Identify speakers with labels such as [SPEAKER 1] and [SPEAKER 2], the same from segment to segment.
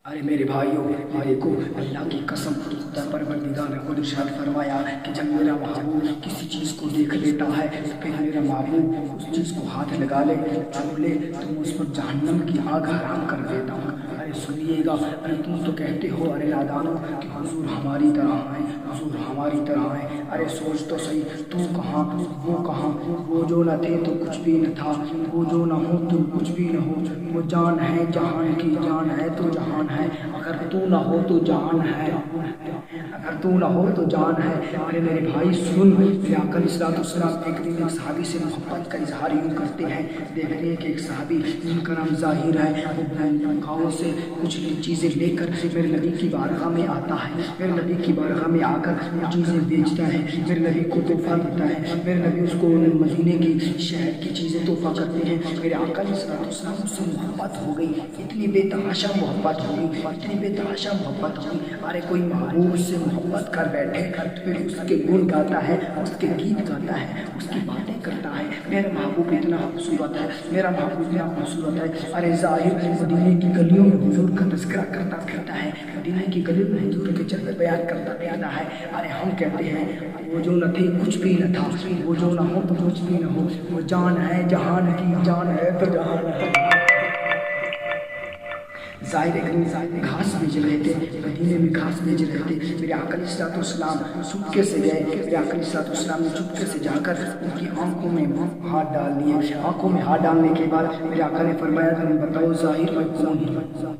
[SPEAKER 1] ارے میرے بھائیوں، دیکھو اللہ کی قسم خدا پروردگار نے خود ارشاد فرمایا کہ جب میرا محبوب کسی چیز کو دیکھ لیتا ہے تو پھر میرا محبوب اس چیز کو ہاتھ لگا لے، چھو لے تو میں اس پر جہنم کی آگ حرام کر دیتا ہوں۔ ارے سنیے گا، ارے تم تو کہتے ہو ارے نادانو کہ حضور ہماری طرح ہیں، حضور ہماری طرح ہیں۔ ارے سوچ تو صحیح، تو کہاں وہ کہاں، وہ جو نہ تھے تو کچھ بھی نہ تھا، وہ جو نہ ہو تو کچھ بھی نہ ہو، وہ جان ہے جہان کی، جان ہے تو جہان ہے، اگر تو نہ ہو تو جان ہے، اگر تو نہ ہو تو جان ہے۔ ارے میرے بھائی سن، میرے آقا علیہ السلام ایک دن ایک صحابی سے محبت کا اظہار یوں کرتے ہیں، دیکھتے ہیں کہ ایک صحابی جن کا نام ظاہر ہے، وہ گاؤں سے کچھ چیزیں لے کر میرے نبی کی بارگاہ میں آتا ہے، میرے نبی کی بارگاہ میں آ کر وہ چیزیں بیچتا ہے، میرے نبی کو تحفہ دیتا ہے، میرے نبی اس کو مدینے کی شہر کی چیزیں تحفہ کرتے ہیں۔ میرے آقا علیہ السلام اس سے محبت ہو گئی، اتنی بے تحاشا محبت ہو گئی، اتنی بے تحاشا محبت ہو گئی۔ ارے کوئی محبوب سے محبت کر بیٹھے تو پھر اس کے گن گاتا ہے، اس کے گیت گاتا ہے، اس کی باتیں کرتا ہے، میرا محبوب اتنا خوبصورت ہے، میرا محبوب اتنا خوبصورت ہے۔ ارے ظاہر مدینے کی گلیوں میں حضور کا تذکرہ کرتا پھرتا ہے، مدینے کی گلیوں میں حضور کے جلوے بیان کرتا پھرتا ہے۔ ارے ہم کہتے ہیں وہ جو نہ تھے کچھ بھی نہ تھا، وہ جو نہ ہو تو کچھ بھی نہ ہو، وہ جان ہے جہان کی، جان ہے تو جہان ہے۔ ظاہر گھاس بیچ رہے تھے، مدینے میں گھاس بیچ رہے تھے، میرے آقا علیہ السلام چپکے سے گئے، میرے آقا علیہ السلام نے چپکے سے جا کر ان کی آنکھوں میں ہاتھ ڈال دیے۔ آنکھوں میں ہاتھ ڈالنے کے بعد میرے آقا نے فرمایا تم بتاؤ ظاہر میں کون ہوں؟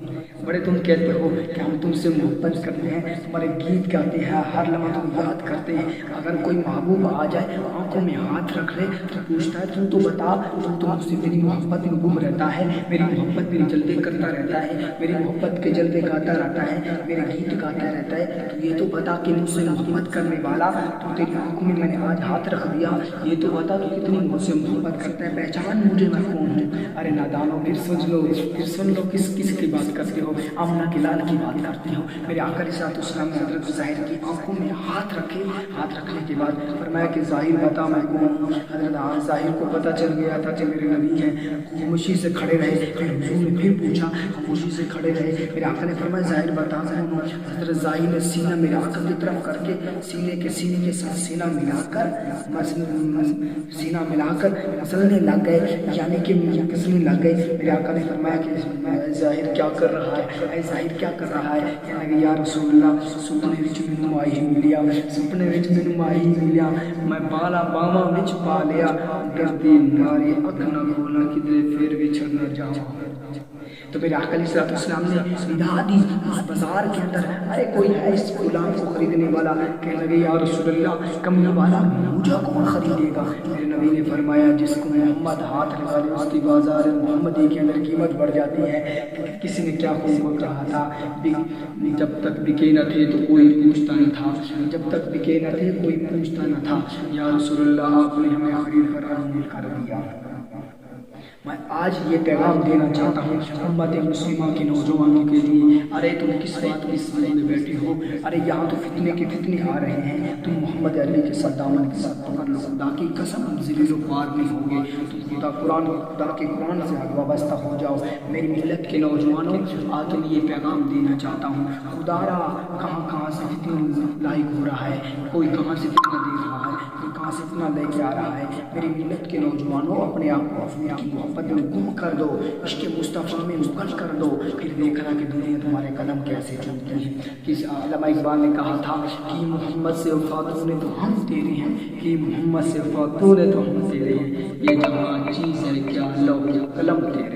[SPEAKER 1] بڑے تم کہتے ہو کہ ہم تم سے محبت کرتے ہیں، تمہارے گیت گاتے ہیں، ہر لمحہ تم یاد کرتے ہیں، اگر کوئی محبوب آ جائے آنکھوں میں ہاتھ رکھ لے تو پوچھتا ہے تم تو بتا، تو مجھ سے میری محبت میں گم رہتا ہے، میری محبت میں جلدے کرتا رہتا ہے، میری محبت کے جلدے گاتا رہتا ہے، میرے گیت گاتا رہتا ہے، تو یہ تو بتا کہ مجھ سے محبت کرنے والا تو تیری آنکھوں میں میں نے آج ہاتھ رکھ دیا، یہ تو بتا تو کتنی مجھ سے محبت کرتا ہے، پہچان مجھے میں کون ہوں۔ ارے نادانو پھر سن لو کس کی بات کرتے ہو، آمنہ کے لال کی بات کرتے ہو۔ میرے آقا علیہ السلام نے حضرت ظاہر کی آنکھوں میں ہاتھ رکھے، ہاتھ رکھنے کے بعد فرمایا کہ ظاہر بتا میں کون ہوں۔ حضرت ظاہر کو پتہ چل گیا تھا کہ میرے نبی ہیں، خاموشی سے کھڑے رہے، پھر حضور نے پھر پوچھا، خاموشی سے کھڑے رہے، میرے آقا نے فرمایا ظاہر بتا کون ہوں۔ حضرت ظاہر نے سینہ میرے آقا کی طرف کر کے سینے کے ساتھ سینہ ملا کر مسلنے لگ گئے، یعنی کہ مسلنے لگ گئے۔ میرے آقا نے فرمایا کہ ظاہر کیا کر رہا ہے، اے ظاہر کیا کر رہا ہے؟ کہنے لگے یا رسول اللہ سپنے وچ مینوں آئی ملیا، سپنے وچ مینوں آئی ملیا، میں بالا باواں وچ پا لیا، ڈردی مارے اکھ نہ کھولا کدھر پھر وچھڑ نہ جاواں۔ تو میرے آقا علیہ السلام نے ندا دی اس بازار کے اندر، ارے کوئی ہے اس غلام کو خریدنے والا؟ کہنے لگے یا رسول اللہ کملی والا مجھے کون خریدے گا؟ میرے نبی نے فرمایا جس کو محمد ہاتھ لگا لے اس کی بازار محمدی کے اندر قیمت بڑھ جاتی ہے۔ کسی نے کیا خوب کو کہا تھا، جب تک بکے نہ تھے تو کوئی پوچھتا نہ تھا، جب تک بکے نہ تھے کوئی پوچھتا نہ تھا، یا رسول اللہ آپ نے ہمیں خرید کر دیا۔ میں آج یہ پیغام دینا چاہتا ہوں امت مسلمہ کے نوجوانوں کے لیے، ارے تم کس بات کی سمجھ میں بیٹھے ہو؟ ارے یہاں تو فتنے کے فتنے آ رہے ہیں، تم محمد علی کے ساتھ دامن کے ساتھ پکڑ لو، خدا کی قسم ذلیل و خوار نہیں ہوں گے، تم خدا کے قرآن سے وابستہ ہو جاؤ۔ میری ملت کے نوجوانوں آج تم یہ پیغام دینا چاہتا ہوں، خدا را کہاں سے فتنہ لاحق ہو رہا ہے، کوئی کہاں سے فتنہ دے رہا ہے، کوئی کہاں سے فتنہ لے کے آ رہا ہے۔ میری ملت کے نوجوانوں اپنے آپ کو اپنی محبت میں گم کر دو، عشق مصطفیٰ میں مغل کر دو، پھر دیکھنا کہ دنیا تمہارے قدم کیسے چلتی ہے۔ کس علامہ اقبال نے کہا تھا کہ محمد سے وفاتوں نے تو ہم تیرے ہیں، کہ محمد سے وفاتوں نے تو ہم تیرے ہیں، یہ جہاں چیز ہے کیا لو کیا قلم تیرے۔